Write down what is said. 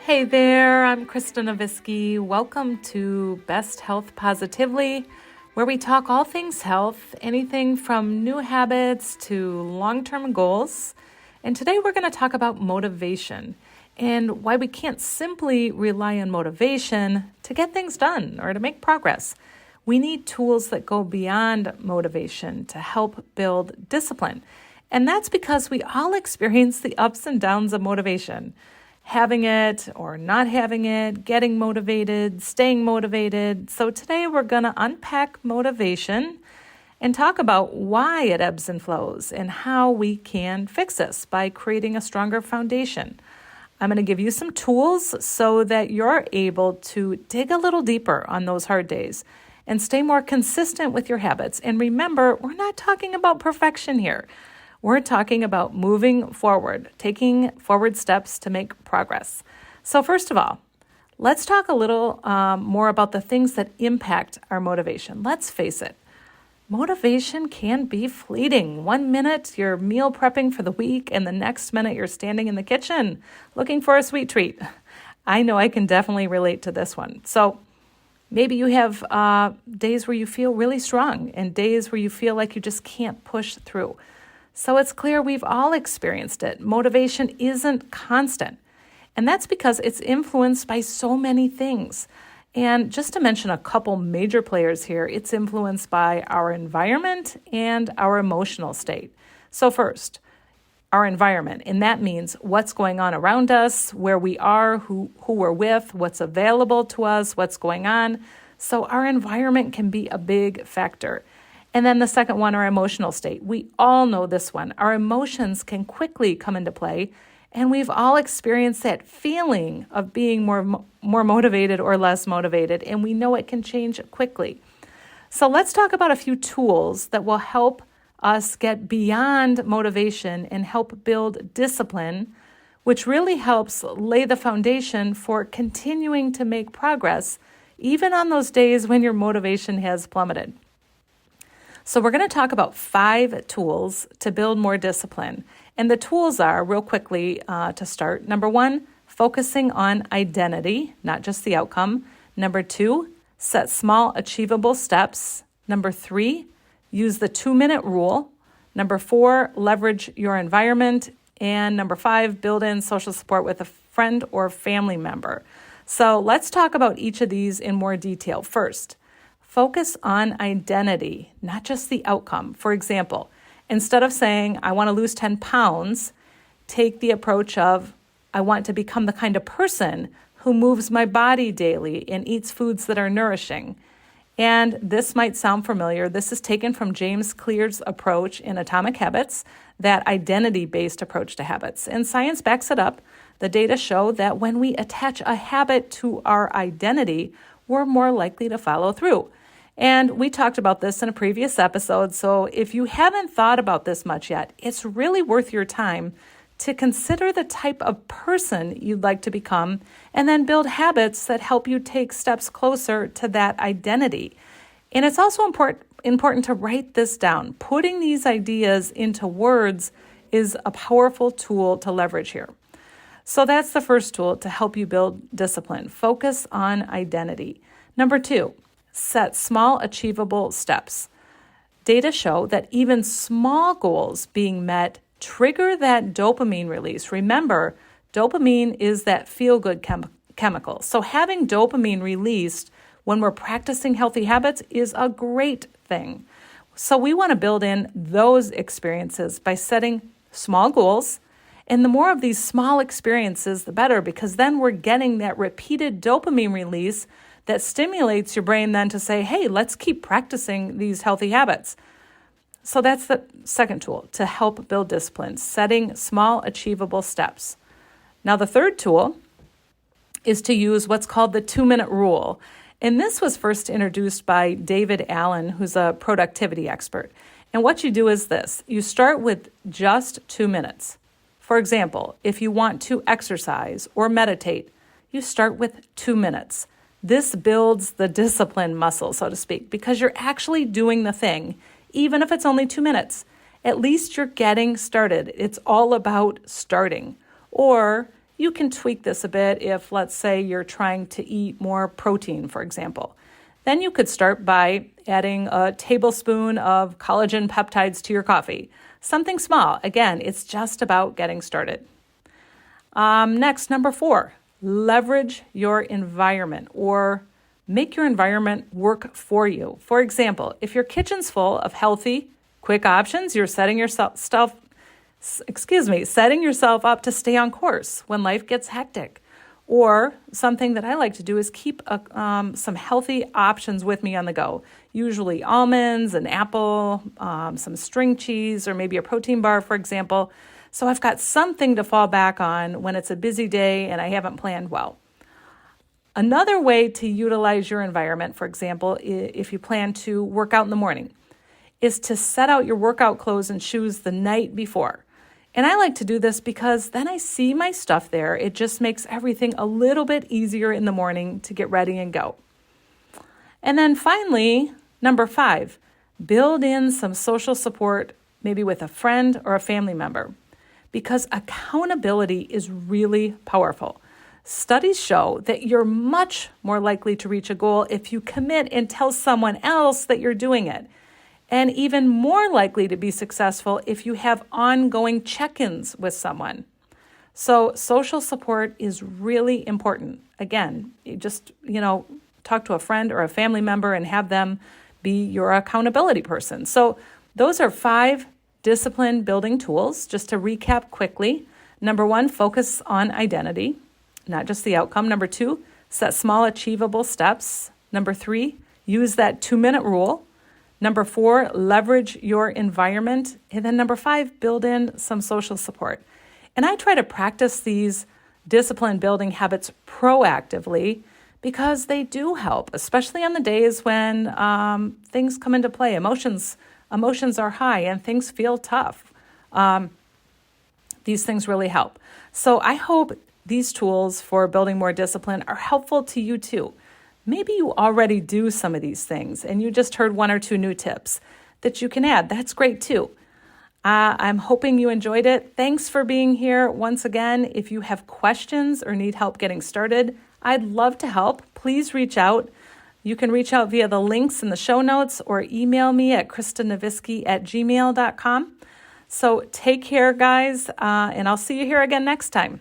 Hey there, I'm Krista. Welcome to Best Health Positively, where we talk all things health, anything from new habits to long-term goals. And today we're going to talk about motivation and why we can't simply rely on motivation to get things done or to make progress. We need tools that go beyond motivation to help build discipline. And that's because we all experience the ups and downs of motivation. Having it or not having it, getting motivated, staying motivated. So today we're going to unpack motivation and talk about why it ebbs and flows and how we can fix this by creating a stronger foundation. I'm going to give you some tools so that you're able to dig a little deeper on those hard days and stay more consistent with your habits. And remember, we're not talking about perfection here. We're talking about moving forward, taking forward steps to make progress. So first of all, let's talk a little more about the things that impact our motivation. Let's face it, motivation can be fleeting. 1 minute you're meal prepping for the week and the next minute you're standing in the kitchen looking for a sweet treat. I know I can definitely relate to this one. So maybe you have days where you feel really strong and days where you feel like you just can't push through. So it's clear we've all experienced it. Motivation isn't constant. And that's because it's influenced by so many things. And just to mention a couple major players here, it's influenced by our environment and our emotional state. So first, our environment. And that means what's going on around us, where we are, who we're with, what's available to us, what's going on. So our environment can be a big factor. And then the second one, our emotional state. We all know this one. Our emotions can quickly come into play, and we've all experienced that feeling of being more motivated or less motivated, and we know it can change quickly. So let's talk about a few tools that will help us get beyond motivation and help build discipline, which really helps lay the foundation for continuing to make progress, even on those days when your motivation has plummeted. So we're going to talk about 5 tools to build more discipline. And the tools are, real quickly to start, number 1, focusing on identity, not just the outcome. Number 2, set small achievable steps. Number 3, use the 2-minute rule. Number 4, leverage your environment. And number 5, build in social support with a friend or family member. So let's talk about each of these in more detail. First, focus on identity, not just the outcome. For example, instead of saying, I want to lose 10 pounds, take the approach of, I want to become the kind of person who moves my body daily and eats foods that are nourishing. And this might sound familiar. This is taken from James Clear's approach in Atomic Habits, that identity-based approach to habits. And science backs it up. The data show that when we attach a habit to our identity, we're more likely to follow through. And we talked about this in a previous episode, so if you haven't thought about this much yet, it's really worth your time to consider the type of person you'd like to become and then build habits that help you take steps closer to that identity. And it's also important to write this down. Putting these ideas into words is a powerful tool to leverage here. So that's the first tool to help you build discipline. Focus on identity. Number 2, set small achievable steps. Data show that even small goals being met trigger that dopamine release. Remember, dopamine is that feel-good chemical. So having dopamine released when we're practicing healthy habits is a great thing. So we want to build in those experiences by setting small goals. And the more of these small experiences, the better, because then we're getting that repeated dopamine release that stimulates your brain then to say, hey, let's keep practicing these healthy habits. So that's the second tool to help build discipline, setting small achievable steps. Now, the third tool is to use what's called the 2-minute rule. And this was first introduced by David Allen, who's a productivity expert. And what you do is this. You start with just 2 minutes. For example, if you want to exercise or meditate, you start with 2 minutes. This builds the discipline muscle, so to speak, because you're actually doing the thing, even if it's only 2 minutes. At least you're getting started. It's all about starting. Or You can tweak this a bit if, let's say, you're trying to eat more protein, for example. Then you could start by adding a tablespoon of collagen peptides to your coffee. Something small. Again, it's just about getting started. Next, number 4, leverage your environment or make your environment work for you. For example, if your kitchen's full of healthy, quick options, you're setting yourself up to stay on course when life gets hectic. Or something that I like to do is keep some healthy options with me on the go. Usually almonds, an apple, some string cheese, or maybe a protein bar, for example. So I've got something to fall back on when it's a busy day and I haven't planned well. Another way to utilize your environment, for example, if you plan to work out in the morning, is to set out your workout clothes and shoes the night before. And I like to do this because then I see my stuff there. It just makes everything a little bit easier in the morning to get ready and go. And then finally, number 5, build in some social support, maybe with a friend or a family member, because accountability is really powerful. Studies show that you're much more likely to reach a goal if you commit and tell someone else that you're doing it. And even more likely to be successful if you have ongoing check-ins with someone. So social support is really important. Again, you just, talk to a friend or a family member and have them be your accountability person. So those are 5 discipline building tools. Just to recap quickly. Number 1, focus on identity, not just the outcome. Number 2, set small achievable steps. Number 3, use that 2-minute rule. Number 4, leverage your environment. And then number 5, build in some social support. And I try to practice these discipline building habits proactively because they do help, especially on the days when things come into play. Emotions are high and things feel tough. These things really help. So I hope these tools for building more discipline are helpful to you too. Maybe you already do some of these things and you just heard 1 or 2 new tips that you can add. That's great too. I'm hoping you enjoyed it. Thanks for being here. Once again, if you have questions or need help getting started, I'd love to help. Please reach out. You can reach out via the links in the show notes or email me at kristanovisky@gmail.com. So take care, guys, and I'll see you here again next time.